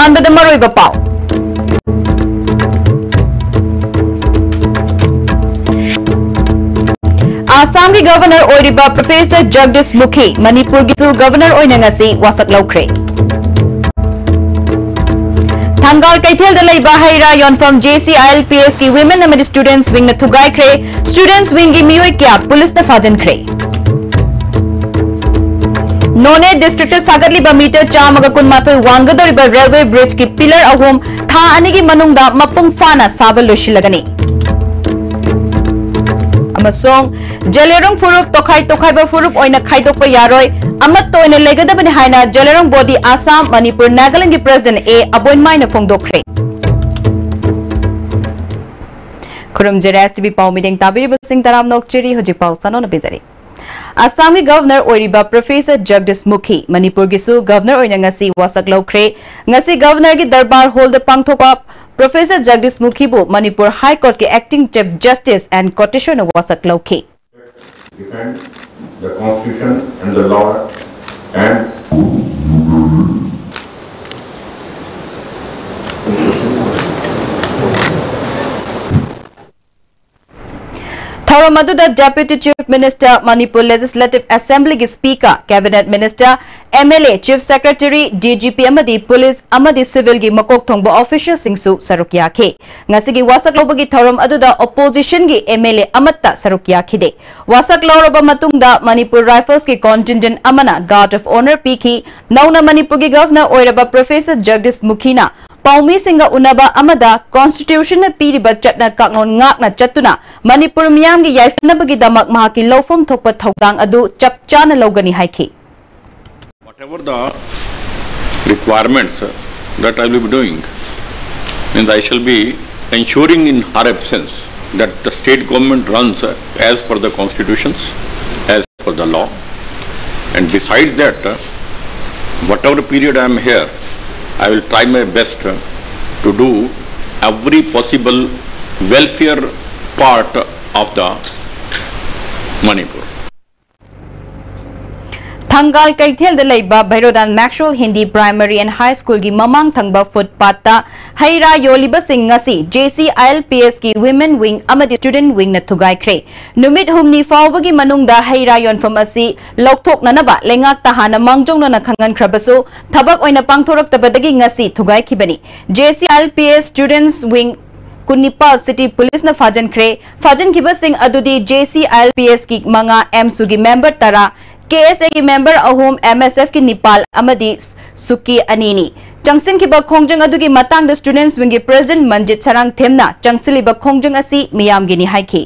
अहानबद मरुइब पाउ आसाम की governor ओइरिबा professor Jagdish Mukhi Manipur की गवर्नर ओइना ngasi वासक लौख्रे थंगाल कैथेल द लैबा हैरा योनफम JCILPS की women and students wing न थुगाइख्रे students wing की मियोय क्या पुलिस न फाजनख्रे नोने डिस्ट्रिक्ट सागरलिबा मीटर चामग कुनमाथोय वांगदोरिबा रेलवे ब्रिज की पिलर अहुम था अनिगी मनुंगदा मपुंग फाना साबल लोशिलगनी जलेरों फुरुप तोखाई फुरुप खाइदोप यारोय लेगदबने हाइना जलेरों बॉडी आसाम मणिपुर नागालैंड की प्रेसिडेंट ए अबोइनमाइना फोंदोख्रे खुरुम जेरेस टीवी पाउ मीटिंग ताबिरिबसिंग तराम नोकचेरी होजिक पाउ सनोन बिजरी आसाम की गवर्नर ओइरिबा प्रोफेसर जगदीश मुखी मणिपुर की गवर्नर ओइना ngasi वासक लौख्रे ngasi गवर्नर की दरबार hall the पांगथोपा professor Jagdish Mukhi बो मणिपुर हाई कोर्ट के acting chief justice and Koteshwar ने वासक लौखी defend the constitution and the law and Thoromaduda Deputy Chief Minister Manipur Legislative Assembly की Speaker Cabinet Minister MLA Chief Secretary DGP amadi Police amadi Civil की मकोक thongba Official सिंगसु सरुक याखे ngasi की वासक लौबगी थौरम अदुदा Opposition की MLA अमत्ता सरुक याखिदे वासक लौरबा मतुंगदा Manipur Rifles की Contingent Amna Guard of Honor पीखी नौना मणिपुर की governor ओइरबा Professor Jagdish मुखीना पाउमी सिंगा उनबा अमदा कॉन्स्टिट्यूशन पीरिबा चटना कांगोन ngakna चतुना मणिपुर मियाम की याइफनबगी दमक महाकी लौफम थोपा थौदांग अदु चपचाना लौगनी हाइखी whatever the requirements that I will be doing, and I shall be ensuring in her absence that the state government runs as per the constitutions, as per the law, and besides that, whatever period I am here, I will try my best to do every possible welfare part of the Manipur. Thangal Keithel द लैबा Bhairodan Maxwell Hindi primary and high school की ममांग थंगबा footpath हैरा योलिबा सिंह ngasi JCILPS की women wing amadi student wing न थुगाइख्रे नुमित हुमनी फावबगी मनुंगदा हैरा योनफम असि लौथोकननबा लेंगाक तहाना मांगजोंगना खंगनख्रबसु थबक ओइना पांगथोरक्तबदगी ngasi थुगाइखिबनी JCILPS students wing कुनिपा सिटी पुलिस न फाजन खिबा सिंह अदुदी JCILPS की मंगा एमसु की मेंबर तरा KSA की मेंबर अहोम MSF की निपाल अमदी सुकी अनीनी चंगसिन की बखोंजंग अदुगी मतंग द स्टूडेंट्स विंग की प्रेसिडेंट मंजित सरंग थेमना चंगसिली बखोंजंग असि मियाम गिनी हाइखी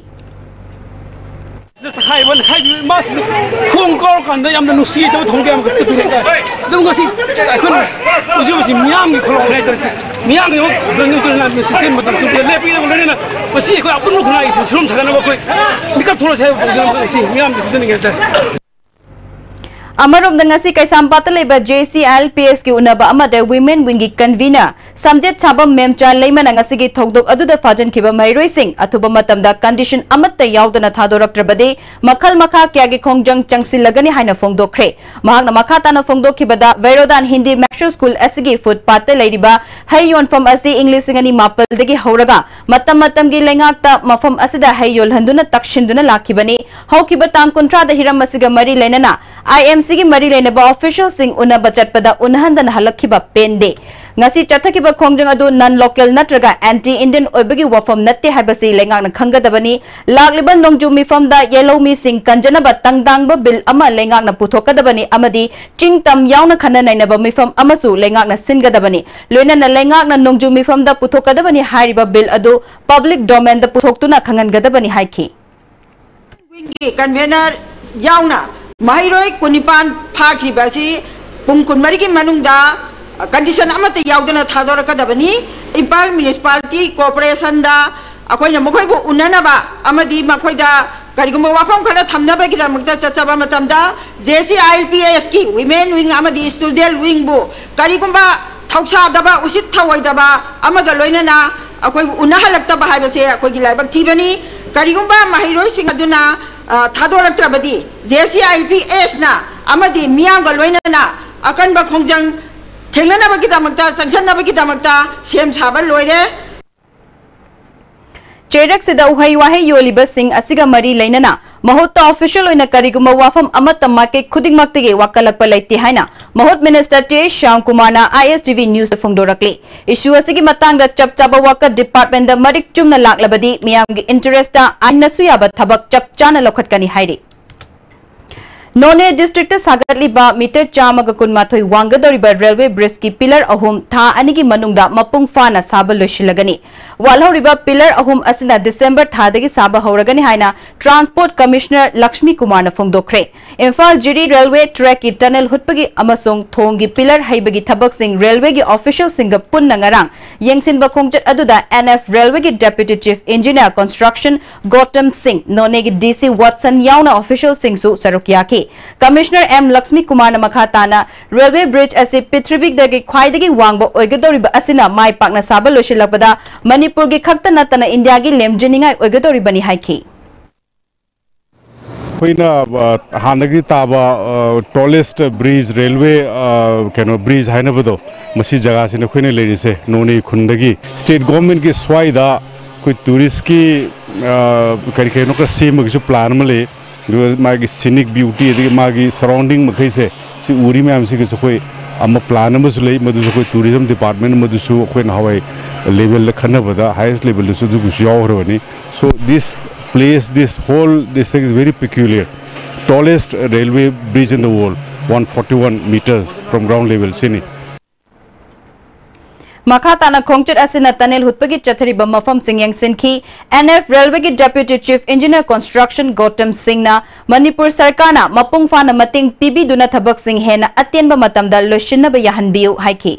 हाइवन हाइ मास खोंग कोर कंद याम नुसी तो थोंगे हम चतुरे दम गसी अखन उजुसी मियाम की खोल रे तरसे मियाम यो गंग तो ना सिस्टम मतम सुले लेपि बोलने ना बसी को अपन खुना सुम थगना कोई निकप थोड़ा से मियाम की बिजन के अमरोम दंगसी कैसामपात लेबा JCILPS की उनबा अमदे women wing की convener समजेत साबम मेमचा लेमन ngasi की थोगदोक अदुदा फाजन खिबा मैरोय सिंह अथुबा मतमदा कंडीशन अमत्त यावदना थादोरक्त्रबदे मखल मखा क्यागी खोंजंग चंगसिलगनी हाइना फोंगदोख्रे महाकना मखा ताना फोंगदोखिबदा वैरोदान हिंदी मैक्सवेल स्कूल असगी फुटपाथ लेरिबा है योनफम असि इंग्लिश सिंगनी मापल दगी हौरगा मतम मतम की लेंगाकता मफम असदा है योलहंदुना तक्षिंदुना लाखिबनी हौखिबा तांग कुंट्रा द हिरम असिगा मरी लेनना IMC की मरी लेनबा ऑफिशियल सिंह उनबा चटपदा उनहंदन हलखिबा पेंदे ngasi चथखिबा खोंजंग अदु नन लोकल नत्रगा एंटी इंडियन ओबगी वफम नत्ते हाइबसी लेंगाकना खंगदबनी लाक्लिबन नोंजु मिफमदा येलो मी सिंह कंजनबा तंगदांगबा बिल अमा लेंगाकना पुथोकदबनी अमदी चिंगतम यावना खना नैनबा मिफम अमसु लेंगाकना सिनगदबनी लोइनना लेंगाकना नोंजु मिफमदा पुथोकदबनी हाइरिबा बिल अदु पब्लिक डोमेन दा पुथोक्तुना खंगनगदबनी हाइखी विंगी कन्वेनर यावना माहिरोय कुनिपान फाखिबासी पुंग कुनमरी की मनुंगदा कंडीशन अमत यावदना थादोरकदबनी इम्फाल म्युनिसिपालिटी कॉर्पोरेशन दा अखोइना मखोइबु उन्ननबा अमदी मखोइदा करिगुम वाफम खना थमनबगिदमक्ता चचबा मतमदा JCILPS की women wing अमदी student wing बु करिगुम थौसादबा उसित थवइदबा अमगा लोइनना अखोइ उन्नहलक्तबा हाइबसे अखोइगी लाइबक थीबनी करिगुम माहिरोय सिंग अदुना थादोरक्त्रबदी JCILPS ना अमदी मियामगा लोइनना अकनबा खोंजंग थेंगनबगीदमक्ता संसनबगीदमक्ता सेम साबा लोइरे चेरक सिदा उहई वाहे योलिबा सिंह असिगा मरी लेनना महोत्ता ऑफिशियल ओइना करिगुमा वाफम अमत माके खुदिंगमक्तगे वाकलकपा लेते हाइना महोत मिनिस्टर टे श्याम कुमारना ISTV न्यूज फोंदोरकले इशू असिगी मतंगदा चपचाबा वाका डिपार्टमेंट दा मरिक चुमना लाक्लबदी मियामगी इंटरेस्टा आइनसु याबा थबक चपचाना लखटकनी हाइरे नोने डिस्ट्रिक्ट सागरलिबा मीटर चामग कुनमाथोई वांगदोरिबा रेलवे ब्रिज की पिलर अहुम था अनिगी मनुंगदा मपुंग फाना साबा लोशिलगनी वालहौरिबा पिलर अहुम असिना दिसंबर थादगी साबा हौरगनी हाइना ट्रांसपोर्ट कमिश्नर लक्ष्मी कुमार फोंदोखरे इम्फाल जिरी रेलवे ट्रैक की टनल हुटपगी अमसोंग थोंगी पिलर हैबगी थबकसिंग रेलवे की ऑफिशियल सिंग पुन्ना ngarang yengsinba khongchat aduda NF railway की deputy chief engineer construction Gautam Singh नोने की DC वाटसन याउना ऑफिशियल सिंह सु सरुकियाकी कमिश्नर M लक्ष्मी कुमार मखाताना रेलवे ब्रिज असे पृथ्वीदगी ख्वाइदगी वांगबो ओइगदोरिबा असिना माय पाकना साबा लोशिलकबदा मणिपुर की खक्त नतना इंडिया की लेमजिनिंगाई ओइगदोरिबनी हाइखी हानगी ताबा टॉलेस्ट ब्रिज रेलवे केनो ब्रिज हाइनबदो मसी जगह से नखोइने लेरिसे नोनी खुंदगी स्टेट गवर्नमेंट की स्वाइदा कोई टूरिस्ट की करी केनो का सेमगसु प्लान मले मागी सीनिक ब्यूटी अदगी मागी सराउंडिंग मखै से उरी मैम से कोई अम प्लान अमसु लै मदुसु कोई टूरिज्म डिपार्टमेंट मदुसु अखोइन हवाई लेवल खनबदा हाईएस्ट लेवल दुसु दुगुसु यावरबनी so this place this thing is very peculiar. Tallest railway bridge in the world, 141 meters from ground level sini मखाताना खोंगचट असिना तनेल हुतपगी चथरिबा मफम सिंह यंगसिनखी NF रेलवे की deputy chief engineer construction Gautam सिंहना मणिपुर सरकारना मपुंग फाना मतिंग पिबिदुना थबक सिंह हेना अत्यनबा मतमदा लोशिनबा याहनबियु हाइखी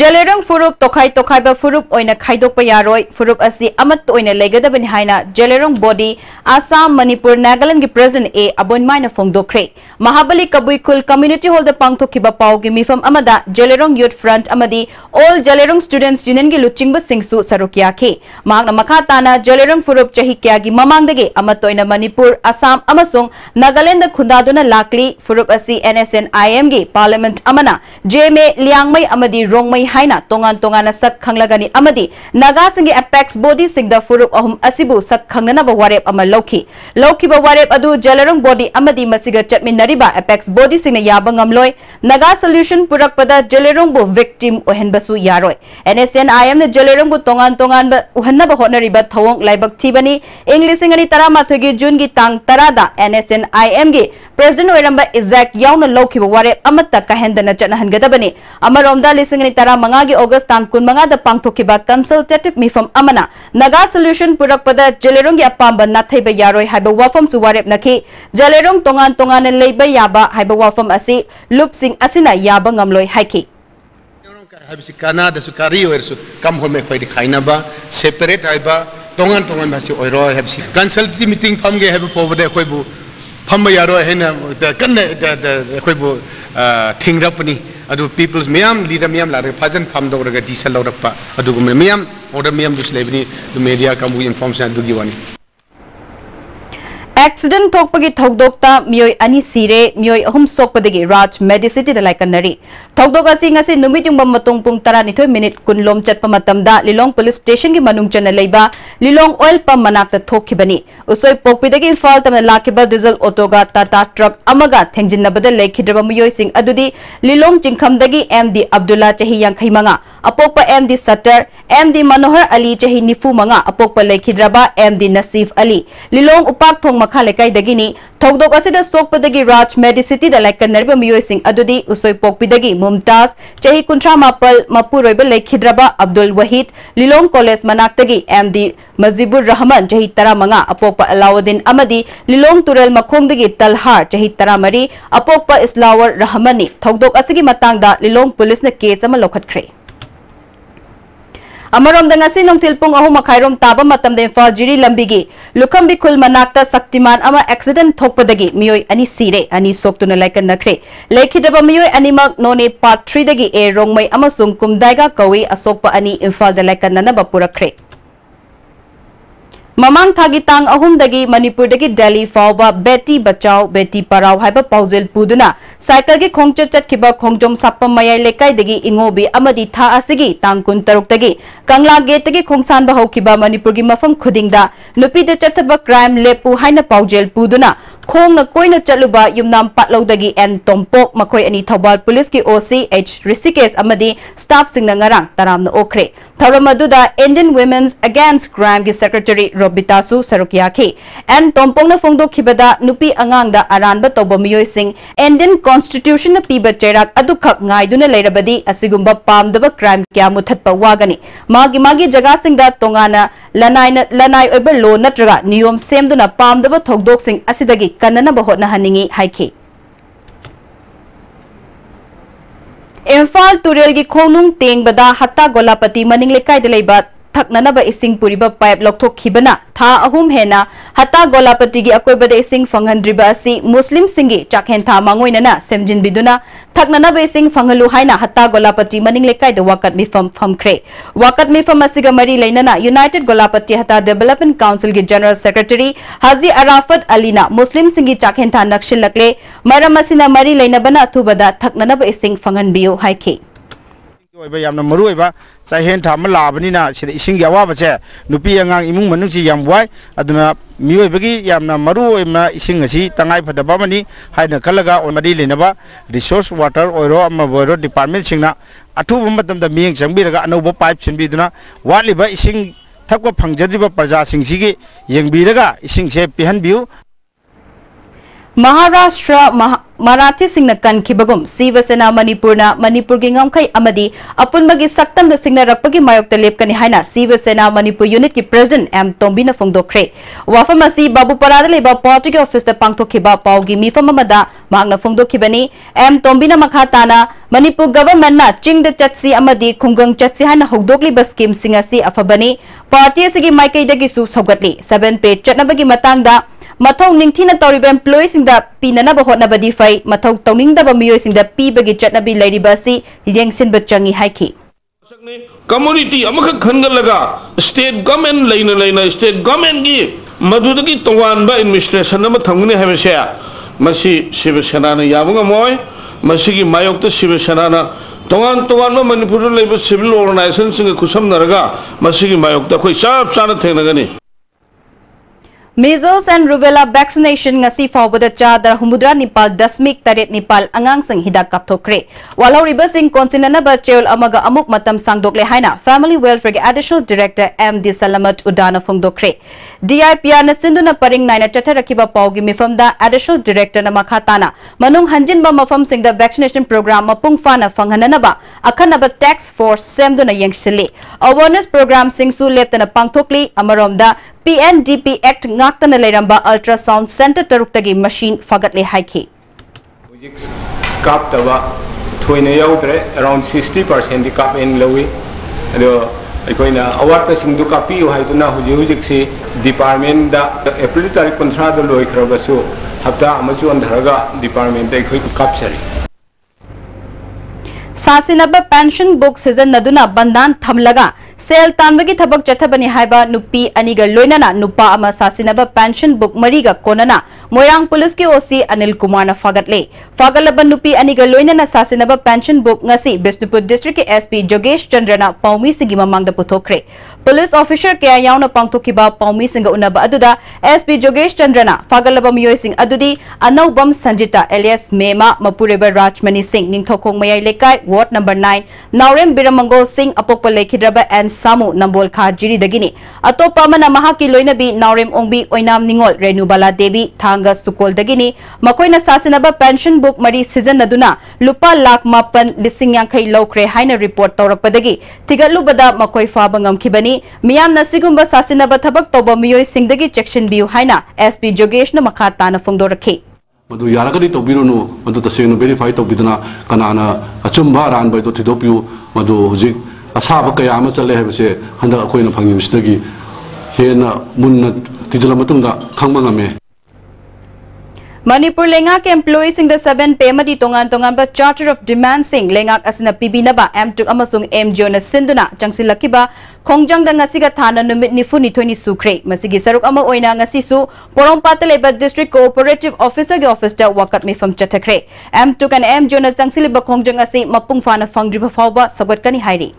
जलेरंग फुरुप तोखाई तोखाइबा फुरुप ओइना खाइदोकपा यारोय फुरुप असि अमत ओइना लेगदबनि हाइना जलेरंग बॉडी आसाम मणिपुर नागालैंड की प्रेसिडेंट ए अबोनमाइना फोंदोखरे महाबली कबुइखुल कम्युनिटी हॉल द पांगथोखिबा पाउगी मिफम अमदा जलेरंग यूथ फ्रंट अमदी ऑल जलेरंग स्टूडेंट्स यूनियन की लुचिंगबा सिंगसु सरुकियाखी मागना मखाताना जलेरंग फुरुप चही क्यागी ममांगदगे अमत ओइना मणिपुर आसाम अमसुंग नागालैंड खुंदादुना लाकली फुरुप असि NSNIM गी पार्लियामेंट अमना जेमे लियांगमई अमदी रोंगमई हाइना तोंगान तोंगाना सक खंगलगनी अमदी नागा सिंगी एपेक्स बॉडी सिंगदा फुरुप अहुम असिबु सक खंगनबा वारेप अमा लौखिबा वारेप अदु जलरंग बॉडी अमदी मसिगा चटमिनरिबा एपेक्स बॉडी सिंगना याबा ngamloi नागा सॉल्यूशन पुरकपदा जलरंग बु विक्टिम ओहनबसु यारोय NSNIM ने जलरंग बु तोंगान उहन्नबा होनरिबा थवोंग लाइबक थीबनी इंग्लिश सिंगनी 13 गी जून गी तांग 10 दा NSNIM गी प्रेसिडेंट ओइरंबा इजैक याउना लौखिबा वारेप अमत्ता काहेंदना चटनहनगदबनी अमरोमदा लिसिंगनी 15 की अगस्त तांग 15 दा पांगथोखिबा कंसल्टेटिव मिफम अमना नागा सॉल्यूशन पुरकपदा जलेरोंग की अपांबा नाथैबा यारोय हाइबा वाफम सुवारेप नखी जलेरोंग तोंगान लेबा याबा हाइबा वाफम असि लुप सिंह असिना याबा ngamloi हाइखी हाइबसि काना दसु कारी ओरसु कम होमे खोइदि खाइनाबा सेपरेट हाइबा तोंगान भासि ओइरो हाइबसि कंसल्टेटिव मीटिंग फमगे हाइबा फोबदे खोइबु फम यारो हेना कन्ने खोइबु थिंगरपनी अदु पीपल्स मियाम लीडर मियाम लारे फाजन फम दौरगा डिसल लौरपा अदुगु मियाम ऑर्डर मियाम दुस लेबनी मीडिया कामु इन्फॉर्मेशन अदुगी वानी एक्सीडेंट थोकपगी थौदोकता मियोय अनि सिरे मियोय अहुम सोकपदगी राज मेडिसिटी द लाइकनरी थौदोक असि ngasi नुमितिंग मतुंग पुंग 12 मिनिट कुनलोम चटप मतमदा लिलोंग पुलिस स्टेशन की मनुंग चन लेबा लिलोंग ऑयल पंप मनाक्ता थोखिबनी उसोय पोकपिदगी इम्फाल तमना लाखिबा डीजल ऑटोगा टाटा ट्रक अमगा थेंजिनबद लेखिद्रबा मियोय सिंग अदुदी लिलोंग चिंखमदगी MD अब्दुल्ला चही 85 अपोकपा MD सटर MD मनोहर अली चही 95 अपोकपा लेखिद्रबा MD नसीफ अली लिलोंग उपाक थोंग मखा लेकाइदगिनी थौदोक असिदा सोकपदगी राज मेडिसिटी द लाइकनरबा मियोय सिंग अदुदी उसोय पोकपिदगी मुमताज चही 59 मपुरोइबा लेखिद्रबा अब्दुल वहीद लिलोंग कॉलेज मनाक्तगी MD मजीबुर रहमान चही 15 अपोकपा अलाउद्दीन अमदी लिलोंग तुरेल मखोंगदगी तलहार चही 13 अपोकपा इस्लावर रहमानी थौदोक असिगी मतांगदा लिलोंग पुलिस ने केस अमा लौखटख्रे अमरोमदा ngasi नोंथिल पुंग 3 मखाइरोम ताबा मतमदे इम्फाल जिरी लंबिगी लुखंबी खुल मनाक्ता शक्तिमान अमा एक्सीडेंट थोकपदगी मियोय अनि सिरे अनि सोक्तुना लाइकन नखरे लेखिदबा मियोय अनिमक नोने पार्ट 3 दगी ए रोंगमै अमसुंग कुमदाइगा कवी असोकपा अनि इम्फाल द लाइकन ननबा पुरखरे Mamang thagi tang ahumdagi Manipur dagi Delhi fauba Beti Bachao Beti Parao haiba paujel puduna cycle gi khongcha chatkhiba khongjom sappam mayai lekai dagi ingobi amadi tha asigi tang kun taruk dagi Kangla gate dagi khongsan ba hokhiba Manipur gi mafam khudingda nupi de chathaba crime lepu haina paujel puduna khong na koina chaluba yumnam patlo dagi en tompok makoi ani thobal police ki OCH Rishikesh amadi staff singna ngarang taram na okre tharamaduda Indian Women's Against Crime gi secretary Robitasu Sarukyaki and Tompong na Fongdo Kibada Nupi Angang da Aran ba toba miyoy sing Indian Constitution na piba cherak adukak ngay duna layrabadi asigumba pam daba crime kya muthat pa wagani magi jaga sing da tongana lanay oiba lo natraga niyom sem duna pam daba thogdok sing asidagi kanana bahot na haningi haiki Imphal Turel gi khonung teng bada hatta golapati maning lekai de leiba thaknanaba ising puriba pipe lokthok khibana tha ahum hena hatta golapati gi akoibada ising fanghandriba asi muslim singi chakhen tha mangoinana semjin biduna thaknanaba ising fangalu haina hatta golapati maning lekai de wakat mifam famkhre wakat mifam asiga mari leinana United Golapati Hatta Development Council gi General Secretary Haji Arafat Alina muslim singi chakhen tha nakshil lakle maram asina mari leinabana thubada thaknanaba ising fanghanbiyo haike yamna maru ba chahen tha malabani na sida ising yawa bache nupi angang imung manung chi yam wai aduna mioi bagi yamna maru ma ising asi tangai phada ba mani haina kalaga onadi lenaba resource water oiro ama boiro department singna athu matam da mieng changbi raga anoba pipe chinbi duna wali ba ising thakwa phangjadiba praja sing sigi yengbi raga ising se pihan biu Maharashtra Marathi Singna kan kibagum Siva Sena Manipurna Manipur gi ngamkai amadi apunbagi saktam da singna rakpagi mayok talep kani haina Siva Sena Manipur unit ki president M Tombina Fongdokre wafamasi Babu Parada leba party office da pangtokhiba paugi mifamamada magna Fongdokhibani M Tombina makhatana Manipur government na ching da chatsi amadi khungang chatsi haina hogdokli ba scheme singasi afabani party asigi maikai dagi su saugatli 7 page chatnabagi matangda Mathau ningthina tawriba employees sing da pinana ba hotna badi fai mathau tawning da ba miyoy sing da pi bagi chatna bi lairi ba si yengsin ba changi haiki community amaka khangal laga state government leina state government gi madhuda gi tongan ba administration na thamgne habe se masi Shiva Sena na yabunga moy masi gi mayok ta Shiva Sena na tongan ma Manipur leiba civil organization sing khusam naraga masi gi mayok ta khoi chap chana thena gani Measles and Rubella vaccination ngasi fawbada chadar humudra Nepal dasmik taret Nepal angang sang hidak kapthokre walau ribasing konsinana ba cheol amaga amuk matam sangdokle haina family welfare additional director M D Salamat Udana Fongdokre DIPR na sinduna paring naina chata rakiba paugi mifamda additional director na makhatana manung hanjin ba mafam singda vaccination program mapung fana fanghanana ba akhanaba tax force semduna yengsili awareness program singsu leptana pangthokli amaromda PNDP Act ngaktana leiramba ultrasound center taruktagi machine fagatle haiki kap taba thoina yaudre around 60% di kap en lowi ado aikoina award ka singdu kapi haituna hujik si department da April tarik 15 do loi khrabasu hafta amachu andharaga department dai khoi kap sari Sasinaba pension book season naduna bandan thamlaga sel tanbagi thabak chathabani haiba nupi aniga loinana nupa ama sasinaba pension book mariga konana Moirang police ki OC Anil Kumar na fagalaba nupi aniga loinana sasinaba pension book ngasi Bishnupur district ki SP Jogesh Chandrana paumi sigi mamangda puthokre police officer kaya yauna pangthokiba paumi singa unaba aduda SP Jogesh Chandrana fagalaba miyoy sing adudi Anaubam Sanjita alias Mema Mapureba Rajmani Singh Ningthokong Mayai Lekai Ward number 9 Naurem Biramangol Singh apokpa lekhidraba and Samu Nambol Kha Jiri dagini atopa mana mahaki loinabi Naurem Ongbi Oinam Ningol Renubala Devi Thanga Sukol dagini makoina sasinaba pension book mari season naduna lupa lakh mapan lising yankai lokre haina report tawrakpadagi tigatlubada makoi faba ngamkhibani miyam na sigumba sasinaba thabak toba miyoy singdagi section biu haina SP Jogesh na makha tana fongdorakhi madu yaragadi tobirunu madu tasenu verify tobidana kanana achumba ran bai to thidopiu madu hujik asaba kaya ama chale habse handa koina phangi mistagi hena munna tijala matungda khangma ngame Manipur lengak employees in the 7 payment tongan ba Charter of Demand sing lengak asina pibinaba M2 amasung MJO na sinduna changsilakiba khongjang da ngasiga thana numit nifuni 20 sukre masigi saruk ama oina ngasi su Porompata leba District Cooperative Officer ge office da wakat mifam chatakre M2 kan MJO na changsiliba khongjang asi mapung fana fangdriba fawba sagat kani hairi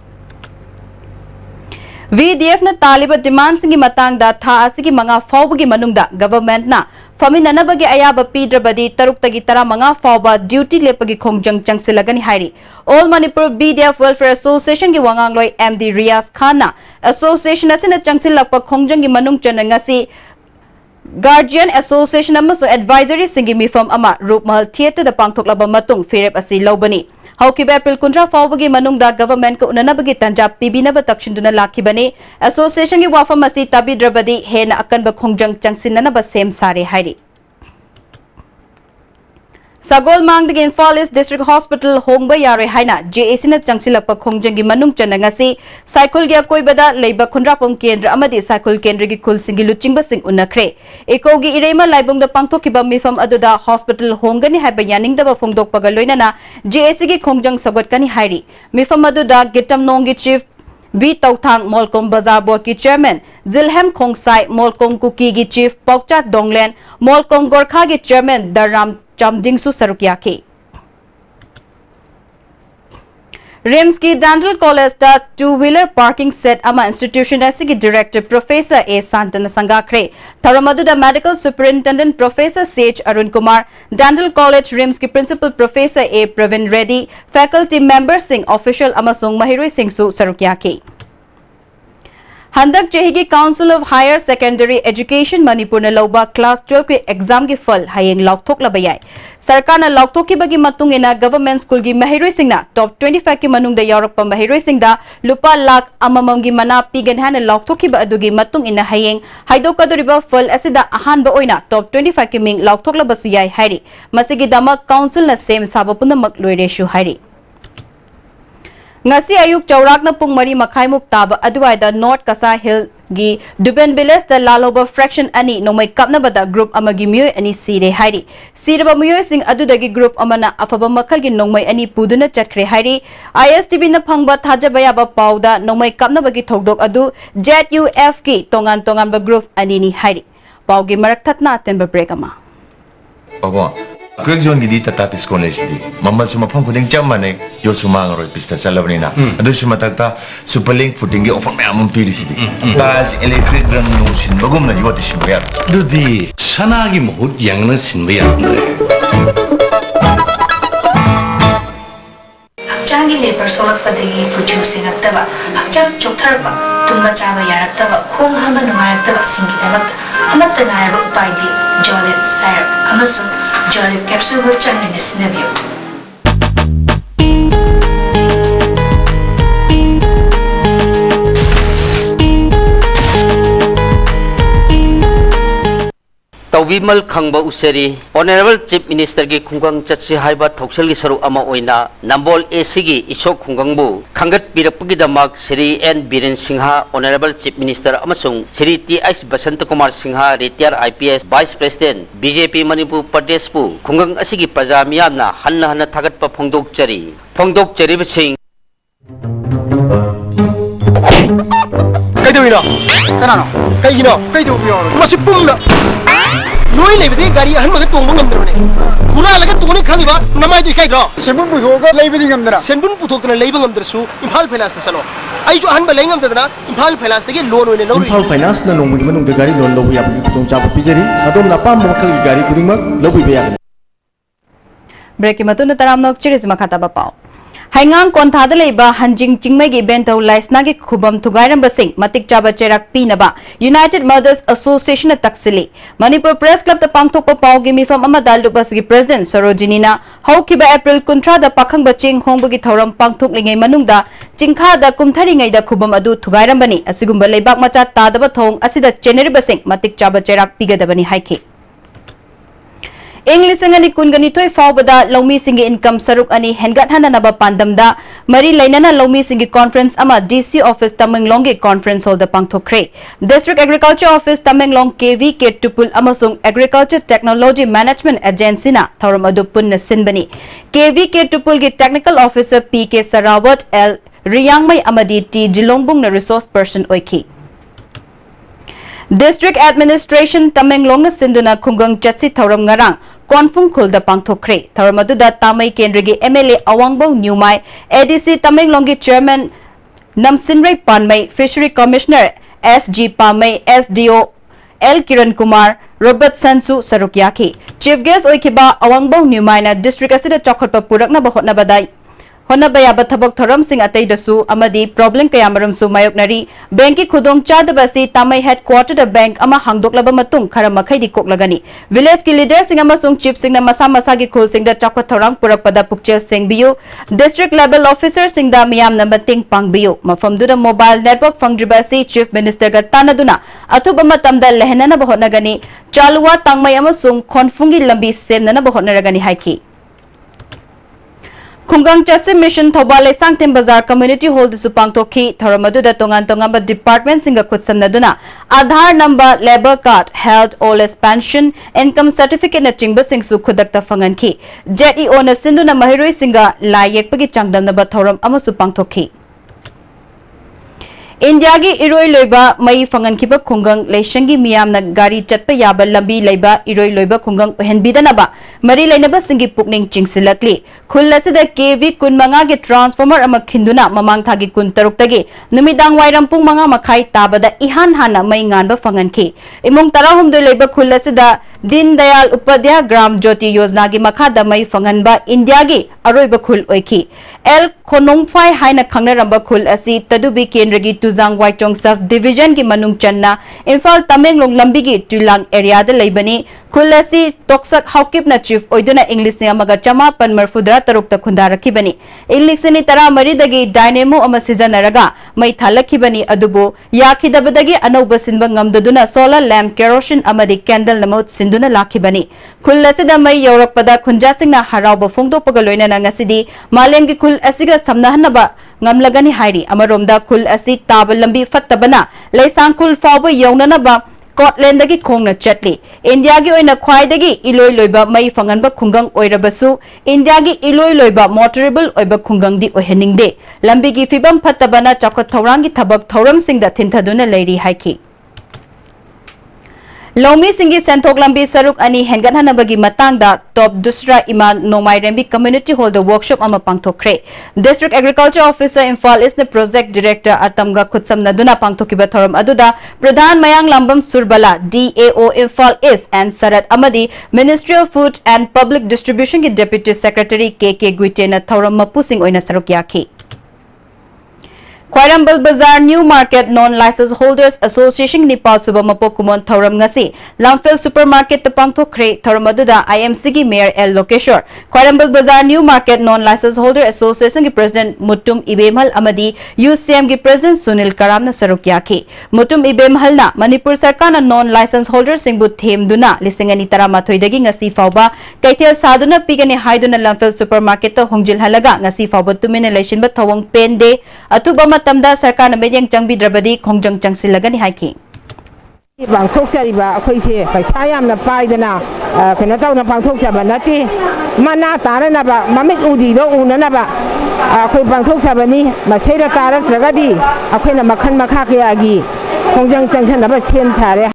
VDF na taliba demand singi matang da tha asigi manga fawbagi manungda government na faminanabagi ayaba pidrabadi taruk tagi tara manga fawba duty lepagi khongjang changsilagani hairi All Manipur VDF Welfare Association gi wangangloi MD Riaz Khan na association asina changsilakpa khongjang gi manung chana ngasi Guardian Association amaso advisory singi mifam ama Rupmahal Theatre da pangthoklaba matung firep asi lobani Haukiba April kuntra fawbagi manungda government ko unanabagi tanja pibinaba takshinduna lakibani association gi wafam asi tabidrabadi hena akanba khongjang changsinanaba sem sare hairi Sagol Mangdagi Imphal East District Hospital Hongba Yare Haina JAC na changsilakpa khongjang gi manung chana ngasi cycle gi akoibada leiba khundrapam kendra amadi cycle kendra gi khul singi luchingba sing unakre eko gi ireima laibung da pangthokiba mifam aduda hospital hongani haiba yaningdaba phongdok paga loinana JAC gi khongjang sagot kani hairi mifam aduda gitam nongi chief B Tauthang Molkom Bazaar Board ki chairman Zilhem Khongsai Molkom Kuki gi chief Pokchat Donglen Molkom Gorkha gi chairman Daram Chamdingsu Sarukyaki Rimski Dental College da two-wheeler parking set ama institution asigi director Professor A Santana Sangakre Taramadu da medical superintendent Professor Sage Arun Kumar Dental College Rimski principal Professor A Pravin Reddy faculty member Singh official amasung Mahiroi Singh Su Sarukyaki Handak Chehigi Council of Higher Secondary Education Manipur na lauba class 12 ke exam gi fal hayeng laukthok labayai sarkar na laukthok ki bagi matung ina government school gi Mahiroi Singh na top 25 ki manung da yarak pa Mahiroi Singh da lupa lakh amamam gi mana pigan hana laukthok ki ba adugi matung ina hayeng haido kaduriba fal asida ahan ba oina top 25 ki ming laukthok labasu yai hairi masigi damak council na sem sabapuna mak loire shu hairi Ngasi ayuk chaurak na pung mari makai muk taba aduaida North Kasa Hill gi Duben Biles da laloba fraction ani nomai kapna bada group amagi myoy ani sire hairi siraba myoy sing adudagi group amana afaba makal gi nomai ani puduna chatkre hairi ISTV na phangba thajabaya ba pauda nomai kapna bagi thogdok adu ZUF ki tongan ba group ani ni hairi paugi marak thatna atenba break ama Baba Quick zone gidi tatatis college di mamal suma phang kuding chamane yo suma ngaro pista salabni na adu suma takta superlink footing gi offer mamum piri sidi tas electric rang no sin bagum na yoti sin ya dudi sana gi mohut yang na sin ba yandre hakchangi labor solak padagi producing attaba hakchang choktarba tumma chaba yaraktaba khong hama numayaktaba singi damat amatta nayaba upaidi jolip syrup amasung Jolip capsule ho chang ni snabio Taubimal khangba useri Honorable Chief Minister gi khunggang chatsi haiba thoksel gi saru ama oina Nambol AC gi isok khunggang khangat pirapgi damak Sri N Biren Singha Honorable Chief Minister amasung Sri T.S. Basant Kumar Singha retired IPS Vice President BJP Manipur Pradesh pu khunggang asigi praja miyamna hanna thagat pa phongdok chari basing Kaido ino kanano kaido masi pumna Noi lebede gari ahan maga tong bangam drone pura laga tongni khani ba namai du kaidro senbun puthoga leibedi ngamdara senbun puthokna leibang ngamdrasu Imphal Finance ta salo ai ju ahan ba leingam tadana Imphal Finance tagi loan oine lori Imphal Finance na nongmu manung de gari loan lobu yabdi tong chapa pijeri adom na pam makal gari kudingma lobu beya break matuna taram nok chiris makata ba pau Hangang konthada leiba hanjing chingmai gi bento laisna gi khubam thugairam basing matik chaba cherak pinaba United Mothers Association taksili Manipur Press Club ta pangthok pa pau gi mifam ama daldu bas gi president Sarojini na haukiba April kuntra da pakhang baching hongba gi thoram pangthok lingai manungda chingkha da kumthari ngai da khubam adu thugairam bani asigumba leibak macha tadaba thong asida cheneri basing matik chaba cherak pigadabani haiki English ngani kungani toy fawbada lomi singi income saruk ani hengat hananaba pandamda mari lainana lomi singi conference ama DC office Tamenglong gi conference hall da pangthokre. District Agriculture Office Tamenglong KVK Tupul amasung Agriculture Technology Management Agency na thoram adu punna sinbani. KVK Tupul gi technical officer PK Sarawat L Riyangmai amadi T Jilongbung na resource person oiki. District Administration Tamenglong na sinduna khungang chatsi thoram ngarang konfung khulda pangthokre. Thoram adu da Tamai Kendrigi MLA Awangbong Nyumai ADC Tamenglong gi chairman Namsinrai Panmai Fishery Commissioner SG Pamai SDO L Kiran Kumar Robert Sansu Sarukyaki Chief Guest Oikiba Awangbong Nyumai na district asida chokotpa purakna bahotna badai Honabaya Batabok Thoram Sing Atay Dasu Amadi problem Kayamarum Su Mayoknari Banki Kudong Chadabasi Tamay headquarter the bank Ama Hangdok Labamatung Karamakai di Koklagani Village ki leader Sing Amasung Chief Sing na Masagi Kul Sing da Chakot Thorang Purakpada Pukchel Sing Biyu District level officer Sing da Miyam Namating Pang Biyu Mafam Duda mobile network Fangdribasi Chief Minister Gatanaduna Atubama Tamda Lehenana Bahotnagani Chalua Tangmay Amasung Konfungi Lambi Sem Nana Bahotnaragani Haiki Khungang Chasim Mission Thobale Sangtim Bazar Community Hall the Supang Toki Tharamadu da Tongan Tongamba Department Singa Kutsam Naduna Aadhaar number labor card health all pension income certificate na chingba singsu khudakta fangan ki JEO na sinduna mahiroi singa layek pagi changdam na ba thoram ama supang toki India gi iroi loiba mai fangan kiba khungang leishangi miyam na gari chatpa yaba lambi leiba iroi loiba khungang henbidana ba mari leinaba singi pukning chingsilakli khullasida KV kunmanga gi transformer ama khinduna mamang thagi kun taruk tagi numidang wairam pung manga makhai tabada ihan hana mai nganba fangan ki imong tarahum de leiba khullasida Din Dayal Upadhyaya Gram Jyoti Yojana gi makhada mai fanganba India gi aroiba khul oiki El Konongphai haina khangnaramba khul asi tadubi kendragi Tuzang Waitong Sub Division gi manung channa Imphal Tamenglong lambi gi Tulang area da leibani khul asi Toksak Haukip na chief oiduna English ni amaga chama pan marfudra taruk ta khunda rakhibani English ni tara mari dagi dynamo ama season araga mai thalakhibani adubu yakhidabadagi anauba sinba ngamdaduna solar lamp kerosene amadi candle namot Duna Lakibani. Kul asida mai Yorakpada Kunjasingna Harauba Fungdo Pagaloina Nangasidi, Malengi Kul Asiga Samnahanaba, Ngamlagani Hairi, Amaromda Kul Asi Tabalambi Fatabana, Laysang Kul Fauba Yonanaba, Scotlandagi Kongna Chatli, Indiagi Oina Kwaidagi, Iloi Loiba Mai Fanganba Kungang Oirabasu, Indiagi Iloi Loiba Motorable Oiba Kungang di Ohening de, Lambigi Fibam Patabana Chakot Taurangi Tabak Tauram Sing da Tintaduna Lady Haiki. Lomi Singi Sentok Lambi Saruk Ani Hengan Hanabagi Matangda Top Dusra Ima Nomai Rembi Community Hall the workshop ama pangthokre District Agriculture Officer Imphal is the Project Director Atamga Kutsam Naduna pangthokiba thoram aduda Pradhan Mayang Lambam Surbala DAO Imphal is and Sarat Amadi Ministry of Food and Public Distribution ki Deputy Secretary KK Guitena thoram mapusing oina saruk yaki Kwairambal Bazaar New Market Non-License Holders Association Nepal Subamapo Kumon Thoram Ngasi Lamphel Supermarket Tapangthokre Thoram aduda IMC gi Mayor L Lokeshwar Kwairambal Bazaar New Market Non-License Holder Association gi President Mutum Ibemhal Amadi UCM gi President Sunil Karam na saruk yaki Mutum Ibemhal na Manipur Sarkar na Non-License Holder singbu themduna lisingani taramathoi dagi ngasi fauba kaithel saduna pigani haiduna Lamphel Supermarket ta hongjil halaga ngasi fauba tumina leishinba thawang pende atuba Tamda Sarkar na Medyang Changbi Drabadi Kongjang Changsilagani Haiki. Bang Toksariba, Akwisi, Sayam na Paidana, Kanata na Pangtoksaba Nati, Mana Taranaba, Mamit Udido Unanaba, Akwi Pangtoksabani, Maseda Tarak Tragadi, Akwina Makan Makakiagi, Kongjang Changshanaba Shem Sare.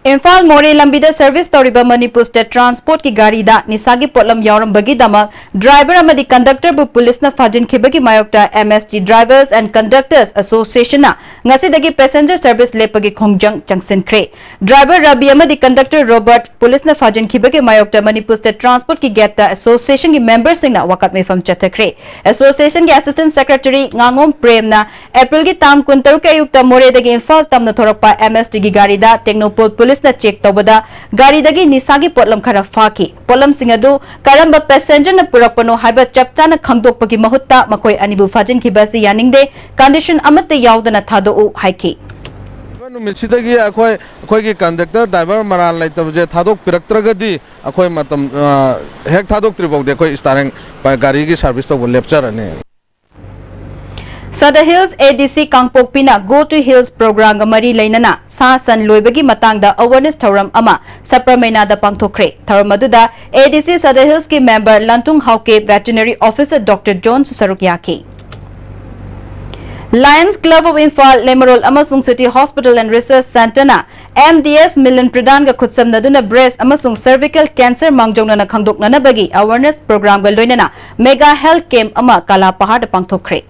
Imphal More Lambida Service Toriba Manipur State Transport ki gari da nisagi potlam yauram bagi dama driver amadi conductor bu police na fajin khibagi mayokta MST Drivers and Conductors Association na ngasi dagi passenger service lepagi khongjang changsin kre driver Rabi amadi conductor Robert police na fajin khibagi mayokta Manipur State Transport ki geta association ki members sing na wakat mefam chathakre association ki assistant secretary ngangom prem na April ki tam kuntar ka yukta More dagi Imphal tam na thorakpa MST ki gari da Technopol police na check tawada gari dagi nisagi potlam khara faki potlam singadu karamba passenger na purakpano haiba chapcha na khangdokpagi mahutta makoi anibu fajin khibasi yaningde condition amate yaudana thado u haiki नुमिसिदगी अखोय अखोय की conductor driver moral लाइतबजे थादोक पिरक्त्रगदी अखोय मतम हेक थादोक त्रिबोदे अखोय starring गाड़ी की service तो लेपचरने Sada Hills ADC Kangpokpina Go to Hills program ga mari leinana sa san loibagi matangda awareness thoram ama Sapramena da pangthokre thoram aduda ADC Sada Hills ki member Lantung Hauke veterinary officer Dr. John Susaruk yaki Lions Club of Imphal Lemarol amasung City Hospital and Research Center na MDS Million Pradan ga khutsam naduna breast amasung cervical cancer mangjongna na khangdokna na bagi awareness program ga loinana mega health camp ama Kala Pahar da pangthokre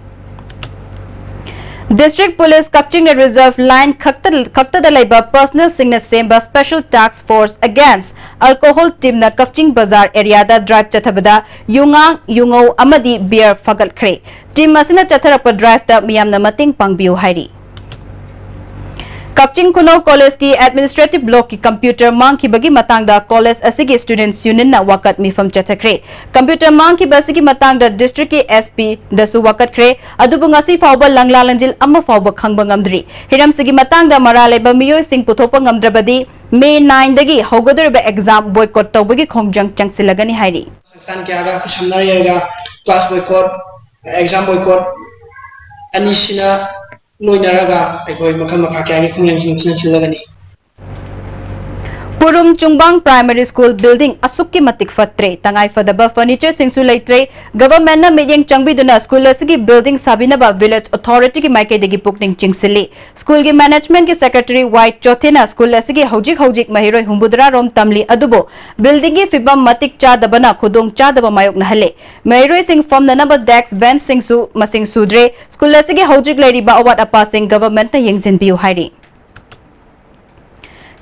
District Police Kapching Reserve Line Khakta Dalaiba Personal Signet Semba Special Task Force Against Alcohol Team na Kapching Bazaar area da drive chathabada Yungang Yungo Amadi Beer Fagal Kre Team Masina Chatharapa drive da miyam na mating pangbiu hairi Kapching Kuno College ki Administrative Block ki Computer Mang ki bagi matang da College asigi Students Union na wakat mifam chathakre Computer Mang ki basigi matang da District ki SP da su wakat kre adubu ngasi fawba langlalanjil amma fawba khangba ngamdri hiram sigi matang da marale ba miyoy sing puthopa ngamdrabadi May 9 dagi hogodoriba exam boycott tawbagi khongjang changsilagani hairi संस्थान के आगा कुछ हमना रहेगा class boycott exam boycott अनिशिना लोइनरगा अखोय मखल मखा के आगे खुंगलें खिलगनी Purum Chungbang Primary School building asukki matik fatre tangai fadaba furniture singsu leitre government na medyang changbiduna school asigi building sabinaba village authority ki maike degi pukning chingsili school ki management ki secretary White Chothena school asigi hojik mahiroi humbudra rom tamli adubo building ki fibam matik cha dabana khudong cha daba mayok na hale mahiroi sing form na naba desk bench singsu masing sudre school asigi hojik leiri ba awat apa sing government na yengzin biu hairi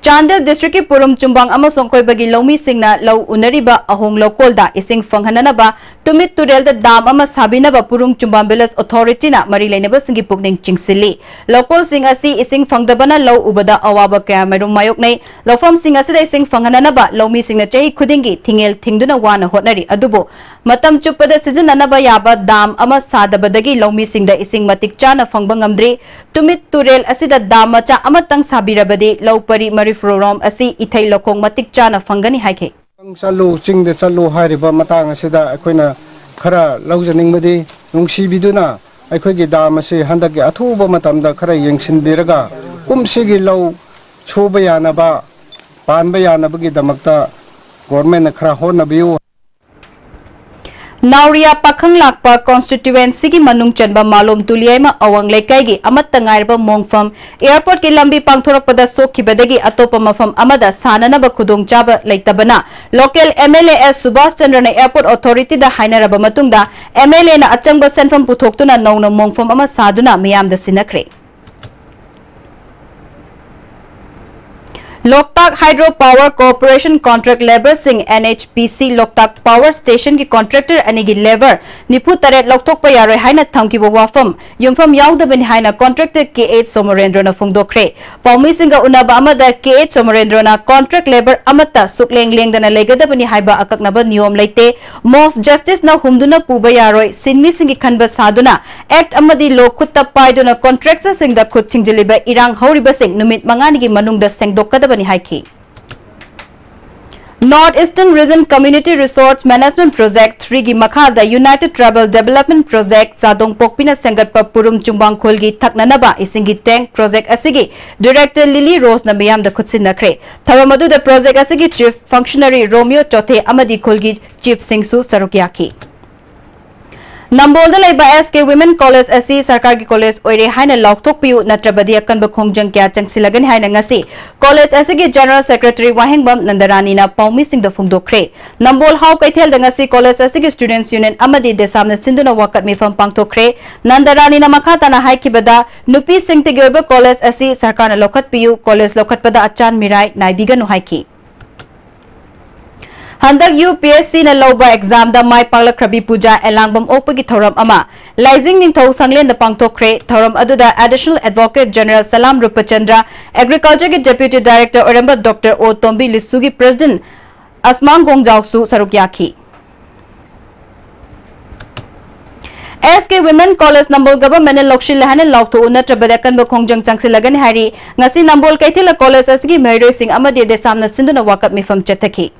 Chandel District ki Purum Chumbang amasong koibagi lomi singna law unariba ahong lokolda ising fanghananaba tumit turel da dam ama sabinaba Purum Chumbang Village Authority na mari lainaba singi pukning chingsili lokol sing asi ising fangdabana law ubada awaba kaya mayrum mayok nei lawfam sing asida ising fanghananaba lomi singna chahi khudingi thingel thingduna wana hotnari adubo matam chupada season anaba yaba dam ama sadabadagi lomi singda ising matik chana fangbang amdri tumit turel asida dam macha amatang sabirabadi law pari From asi ithai lokong matik chana fangani haike chalu ching de chalu hairiba matang asida akoina khara laujaning madi nungsi biduna akoi gi dam ase handak gi athuba matamda khara yengsin biraga kumsi gi lau choba yana ba panba yana ba gi damakta government khara hona biu Nauria Pakhang Lakpa constituency ki manung chanba malum tuliaima awang lekai gi amat tangairba mongfam airport ki lambi pangthorak pada sokhibadagi atopa mafam amada sanana ba khudong chaba leitabana local MLA S Subhash Chandra na airport authority da hainaraba matungda MLA na achangba senfam puthoktuna nongna mongfam ama saduna miyam da sinakre Loktak Hydro Power Corporation Contract Labor Singh NHPC Loktak Power Station ki contractor anigi labor nipu taret lokthok pa yaroi haina thamki bo wafam yumfam yaudabani haina contractor K8 Somarendra na fungdokre Paumi Singha unaba amada K8 Somarendra na contract labor amata sukleng lengdana legadabani haiba akaknaba niyom leite mof justice na humduna puba yaroi sinmi singi khanba saduna act amadi lo khutta paiduna contractor singda khut thingjaliba irang hauriba sing numit mangani gi manungda sengdokada Haiki. Northeastern Region Community Resorts Management Project 3 gi makha da United Tribal Development Project Sadong Pokpina Sangatpa Purum Chumbang Khulgi Thaknanaba isingi tank project asigi Director Lily Rose na miyam da khutsinakre thamadu da project asigi Chief Functionary Romeo Chothe amadi Khulgi Chief Singsu Sarukyaki Nambolda laiba SK Women College asi sarkar ki college oire haina lokthok piu natrabadi akan ba khongjang kya changsilagan haina ngasi college asi ki General Secretary Wahengbam Nandarani na Paumi Singh da fungdokre Nambol hau kaithel da ngasi college asi ki Students Union amadi desamna sinduna wakat mifam pangtokre Nandarani na makhata na haikibada nupi Singh te gyoba college asi sarkar na lokhat piu college lokhat pada achan mirai naibiga no haiki Handak UPSC na loba exam da mai paglak krabi puja elangbam opagi thoram ama Laizing ning thau sanglen da pangtokre thoram aduda Additional Advocate General Salam Rupachandra Agriculture ki Deputy Director Oramba Dr. O Tombi Lissugi President Asmang Gongjawsu Sarukyaki SK Women College Nambol Government Lokshil Hana Lokto Unatrabada Kanba Kongjang Changsilagan Hari Ngasi Nambol Kaitila College Asgi Mary Singh Amadi de Samna Sinduna Wakat Mifam Chetaki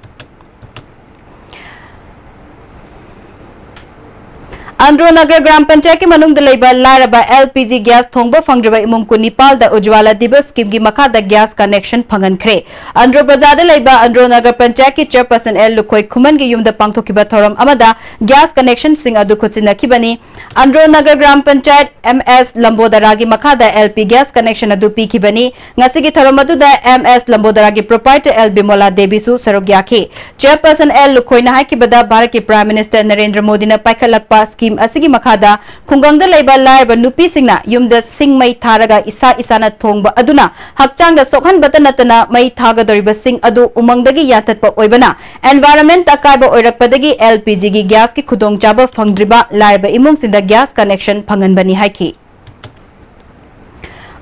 Andronagar Gram Panchayat ke manung dalaiba laraba LPG gas thongba fangraba imung ku Nepal da Ujwala Divas scheme gi makha da gas connection phangan khre Andro Brazada laiba Andronagar Panchayat ki chairperson L Lukhoi Khuman gi yumda pangthokiba thoram amada gas connection sing adu khuchina khibani Andronagar Gram Panchayat MS Lambodara gi makha da LP gas connection adu pi khibani ngasi gi thoram adu da MS Lambodara gi proprietor L Bimola Devi su sarogya khi chairperson L Lukhoi na hakibada Bharat ki Prime Minister Narendra Modi na paikhalakpa asigi makada khungangda laiba larba nupi singna yumda sing mai tharaga isa isana thongba aduna hakchang da sokhan batanatana mai thaga doriba sing adu umangdagi yatatpa oibana environment akaiba oirakpadagi LPG gi gas ki khudong chaba phangdriba larba imung sinda gas connection phangan bani haiki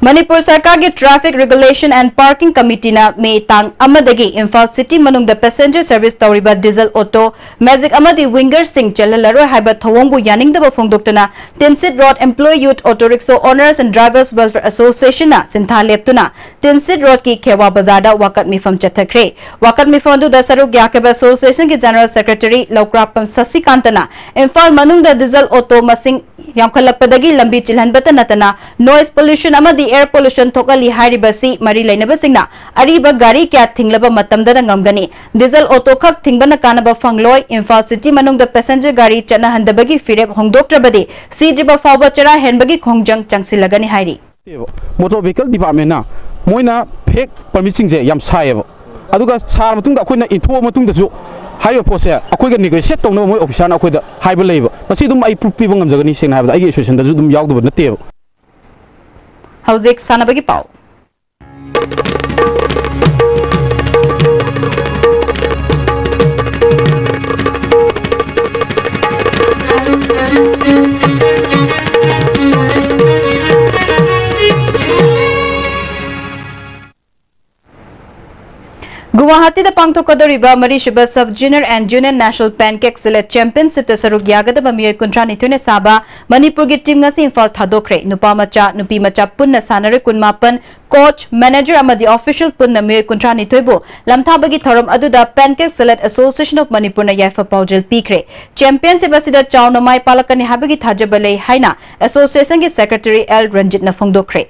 Manipur Sarkar ki Traffic Regulation and Parking Committee na May tang amadagi Imphal City manung the passenger service tawriba diesel auto magic amadi winger sing chalalaro haiba thawongbu yaning da phongdoktana Tinsit Road Employee Youth Auto Rickshaw Owners and Drivers Welfare Association na sintha leptuna Tinsit Road ki Khewa Bazar da wakat mifam chathakre wakat mifam du da saruk yakaba Association ki General Secretary Laukrapam Sasikantana Imphal manung da diesel auto masing yamkhalakpadagi lambi chilhanbata natana noise pollution amadi air pollution thokali haribasi mari lainabasingna ariba gari kya thinglaba matamda ngamgani diesel auto khak thingbana kanaba fangloi Imphal City manung da passenger gari chana handabagi fireb hongdoktrabadi sidriba fawba chara henbagi khongjang changsilagani hairi motor vehicle department na moina fake permission je yam saeba aduga sar matungda akoina intho matungda su hayo pose akoiga negotiate tongno moi officer na akoida haiba leiba masi dum ai proof pibang ngamjagani sengna haibda ai association da dum yawdba nateba Hauzik sanabagi pau Guwahati da pangthokadoriba Marishiba Sub Junior and Junior National Pancake Select Championship ta saruk yagadaba miyoi kuntra nithune saba Manipur gi team ngasi Imphal thadokre nupa macha nupi macha punna sanare kunmapan coach manager amadi official punna miyoi kuntra nithoibu lamthabagi thoram aduda Pancake Select Association of Manipur na yaifa paujel pikre championship asida chawna mai palakani habagi thajabale haina association gi secretary L Ranjit na phongdokre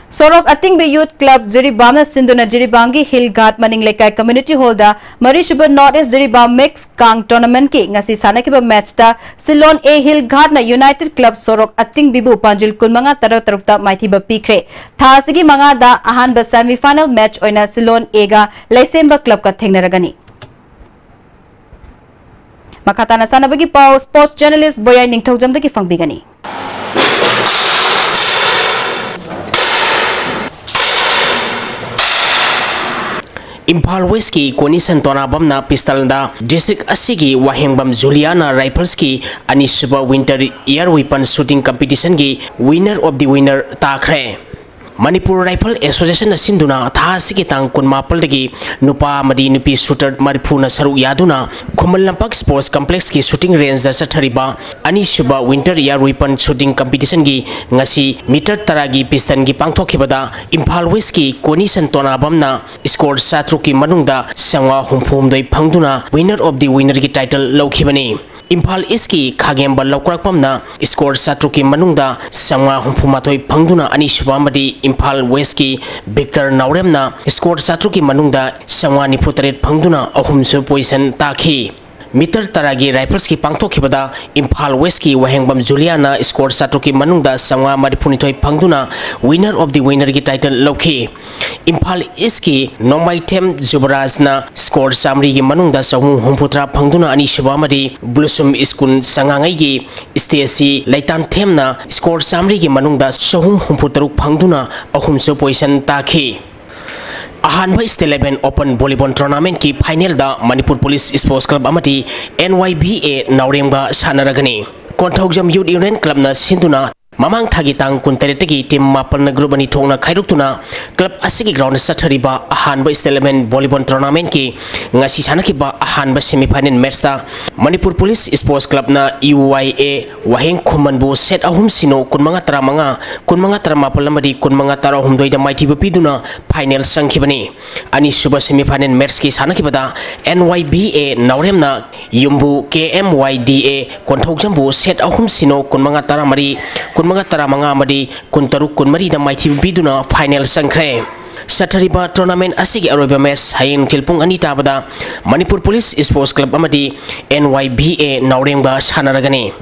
Sorok Atingbe Youth Club Jiribam Sinduna Jiribangi Hill Ghat Maning Lekai Community Hall da Marishiba Northeast Jiribam Mix Kang Tournament ki ngasi sanakiba match da Ceylon A Hill Ghat na United Club Sorok Ating Bibu Panjil Kunmanga Tarak Tarukta Maithiba Pikre Thasigi Manga da Ahanba semi final match oina Ceylon A ga Laisemba Club ka thengnaragani Makatana sanabagi pau sports journalist Boyai Ningthaujamda ki fangbigani Imphal West ki Konisan Tonabam na pistol da district asigi Wahengbam Juliana Rifles ki Anisuba Winter Air Weapon Shooting Competition ki winner of the winner takre Manipur Rifle Association na sinduna thasigi tang kunmapal dagi nupa madi nupi shooter Maripur na saru yaduna Khumal Lampak Sports Complex ki shooting range da sathariba Anisuba Winter Air Weapon Shooting Competition ki ngasi meter taragi piston ki pangthokibada Imphal West ki Konisan Tonabam na score satru ki manungda sangwa humphum dai phangduna winner of the winner ki title laukhibani Imphal East ki Khagemba Lokrakpam na score satru ki manungda sangwa humpumatoi phangduna Anisuba madi Imphal West ki Victor Naurem na score satru ki manungda sangwa niputaret phangduna ahumsu position takhi meter taragi rifles ki pangthokibada Imphal West ki Wahengbam Juliana score satru ki manungda sangwa maripunitoi phangduna winner of the winner ki title lokhi Imphal East ki Nomaitem Jubraj na score samri ki manungda sahum humputra phangduna Anisuba madi Blusum School sangangai ki Stacy Laitan Them na score samri ki manungda sahum humputaruk phangduna ahumsu position takhi Ahanba State 11 Open Volleyball Tournament ki final da Manipur Police Sports Club amati NYBA Nauremga sanaragani Konthogjam Youth Union Club na sinduna mamang thagi tang kun teretagi team mapal na group ani thongna khairukuna club asigi ground sathariba ahanba element volleyball tournament ki ngasi sanakiba ahanba semi final match ta Manipur Police Sports Club na UYA waheng khomanbu set ahum sino kunmanga taramanga kunmanga taramapal amadi kunmanga tarahumdoi da maiti bapiduna final sangkhibani ani suba semi final match ki sanakibada NYBA nauremna yumbu KMYDA konthokjambu set ahum sino kunmanga taramari kunmanga taramanga amadi kuntaruk kunmari da maiti bapiduna final sangkhre Sathariba tournament asigi aroba match hayeng kilpung ani tabada Manipur Police Sports Club amadi NYBA nauremga sanaragani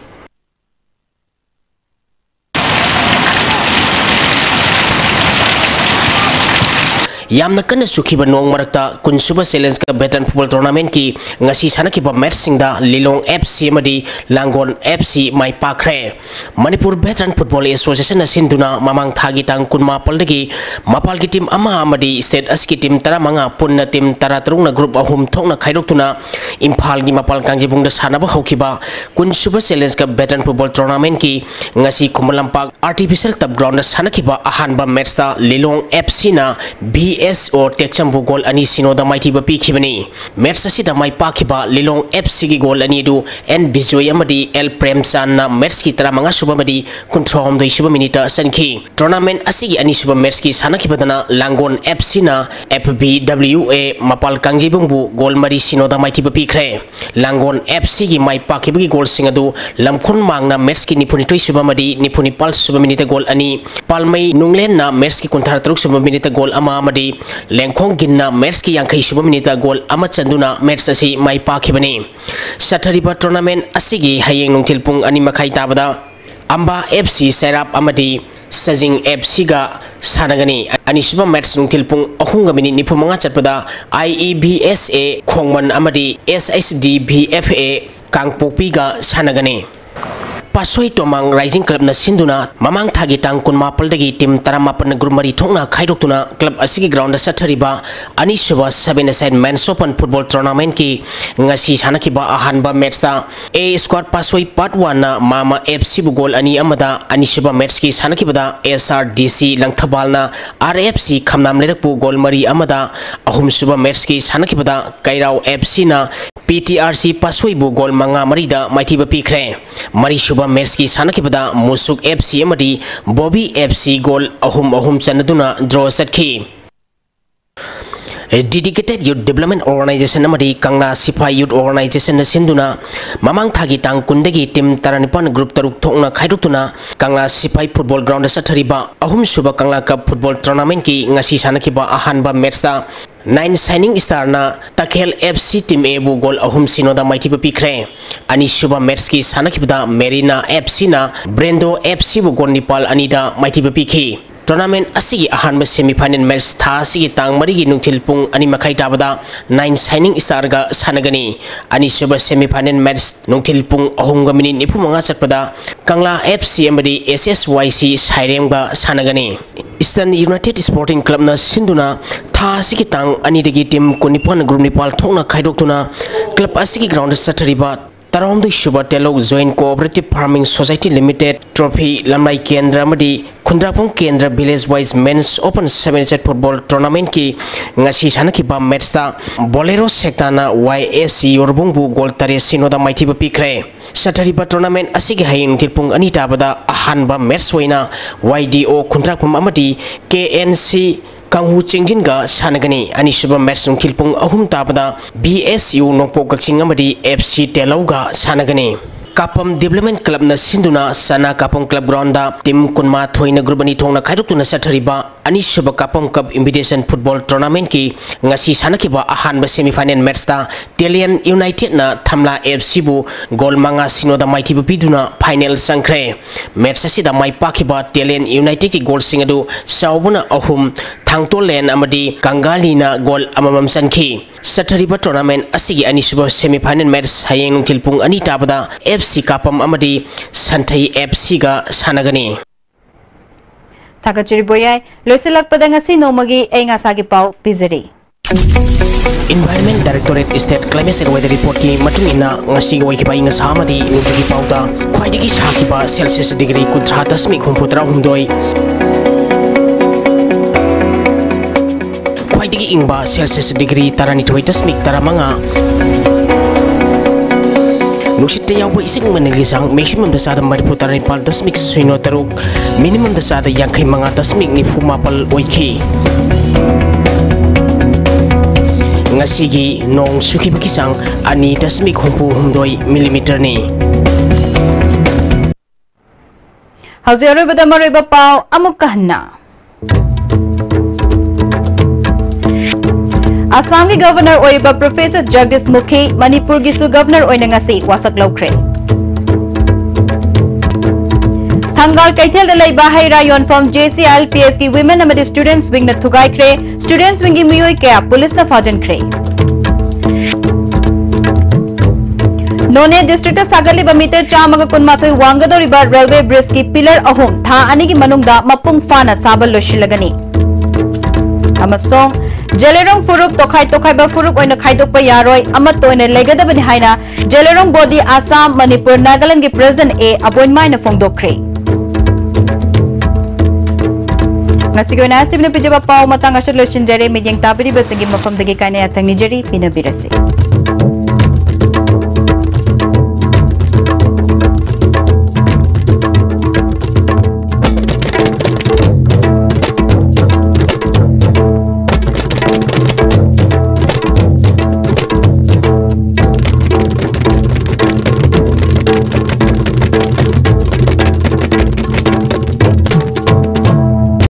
yamna kana sukhiba nong marakta kunsuba challenge ka veteran football tournament ki ngasi sanakiba match singda Lilong FC amadi Langon FC mai pakre Manipur Veteran Football Association na sinduna mamang thagi tang kunma paldagi mapal ki team ama amadi state aski team taramanga punna team taratrung na group ahum thokna khairoktuna Imphal gi mapal kangjibung da sanaba haukiba kunsuba challenge ka veteran football tournament ki ngasi Kumalampak artificial turf ground na sanakiba ahanba match ta Lilong FC na BSO Tekchambu goal ani sinoda maiti bapi khibani match asida mai pakhiba Lilong FC gi goal ani du N Bijoy amadi L Premchan na match ki taramanga subamadi kunthom doi suba minute sanki tournament asigi ani suba match ki sanakibadana Langon FC na FBWA mapal kangjibungbu goal mari sinoda maiti bapi khre Langon FC gi mai pakhibi goal singadu lamkhun mangna match ki nipuni toi subamadi nipuni pal suba minute goal ani palmai nunglen na match ki kunthar truk suba minute goal ama amadi lengkhong ginna match ki yankai suba minute goal ama chanduna match asi mai pakhibani Sathariba tournament asigi hayeng nungtilpung ani makhai tabada Amba FC Serap amadi Sajing FC ga sanagani ani suba match nungtilpung ahunga minute nipumanga chatpada IEBSA khongman amadi SSDBFA kangpokpi ga sanagani Pasoi Tomang Rising Club na sinduna mamang thagi tang kun mapal dagi team taramapan na group mari thongna khairoktuna club asigi ground na sathariba ani suba 7-a-side men's open football tournament ki ngasi sanakiba ahanba match ta A squad Pasoi part 1 na Mama FC bu goal ani amada ani suba match ki sanakibada SRDC Langthabal na RFC khamnam lerakpu goal mari amada ahum suba match ki sanakibada Kairau FC na PTRC Pasoi bu goal manga mari da maiti ba pikre mari suba match ki sanakibada Musuk FC amadi Bobby FC goal ahum chanaduna draw satki Dedicated Youth Development Organization amadi Kangla Sipai Youth Organization na sinduna mamang thagi tang kundagi team taranipan group taruk thokna khairuktuna Kangla Sipai Football Ground sathariba ahum suba Kangla Cup Football Tournament ki ngasi sanakiba ahanba match ta 9 Shining Star na Takhel FC team A bu goal ahum sinoda maiti ba pikre ani suba match ki sanakibda Merina FC na Brendo FC bu goal Nepal anida maiti ba pikhi tournament asigi ahanba semi final match tha asigi tang marigi nungthilpung ani makhai tabada 9 Shining Star ga sanagani ani suba semi final match nungthilpung ahunga minute nipumanga chatpada Kangla FC amadi SSYC Sairem ga sanagani Eastern United Sporting Club na sinduna tha asigi tang ani dagi team konipan group Nepal thongna khaidoktuna club asigi ground sathariba Taramdu Suba Telo Joint Cooperative Farming Society Limited Trophy Lamlai Kendra Madi Kundrapong Kendra Village Wise Men's Open 7-a-side Football Tournament ki ngasi sanakiba match ta Bolero Sektana YSC Yorbungbu Gol Tare Sinoda Maiti ba pikre Sathariba tournament asigi hayin kilpung ani tabada ahanba match waina YDO Kundrapum amadi KNC Kanghu Chengjin ga sanagani ani suba match nung kilpung ahum tabada BSU Nokpo Kakching amadi FC Telau ga sanagani Kapam Development Club na sinduna sana Kapam Club ground da team kunma thoina group ani thongna khairukuna sathariba ani suba Kapam Cup Invitation Football Tournament ki ngasi sanakiba ahanba semi final match ta Telian United na Thamla FC bu goal manga sinoda maiti biduna final sangkhre match asida mai pakhiba Telian United ki goal singadu saubuna ahum Thangtolen amadi Kangali na goal amamam sankhi sathariba tournament asigi ani suba semi final match hayeng nungtilpung ani tabada FC Kapam amadi Santhai FC ga sanagani Thakachiri boyai loiselak padangasi nomagi enga sagi pau pizeri Environment Directorate State Climate and Weather Report ki matung ina ngasi goi ki bai nga samadi nujugi pauta khwaidigi sakiba Celsius degree 30.63 khwaidigi ingba Celsius degree 12.3 Nuksit yawa ising manilisang maximum da sada Manipur 34.03 minimum da sada yang kay mga tasmik ni fumapal oiki ngasigi nong suki bakisang ani tasmik humpu humdoi millimeter ni Hauzi aroi bada maroi bapau amuk kahna Assam ki Governor oiba Professor Jagdish Mukhi Manipur ki su Governor oina ngasi wasak laukre Thangal Kaithel da leiba haira yon from JCLPS ki women amadi students wing na thugai kre students wing ki miyoi kaya police na fajan kre None district sagali ba meter chamaga kunmathoi wangadori ba railway bridge ki pillar ahum tha ani ki manungda mapung fana sabal loshilagani amasong Jelerong Furup tokai ba Furup oina khaidok pa yaroi amat toina legadabani haina Jelerong body Assam Manipur Nagaland ki President A appointment na phongdokre Ngasigo na stibna pijaba pau matang asal losin jare medyang tabiri basingi mafam dagi kane atang nijari pinabirasi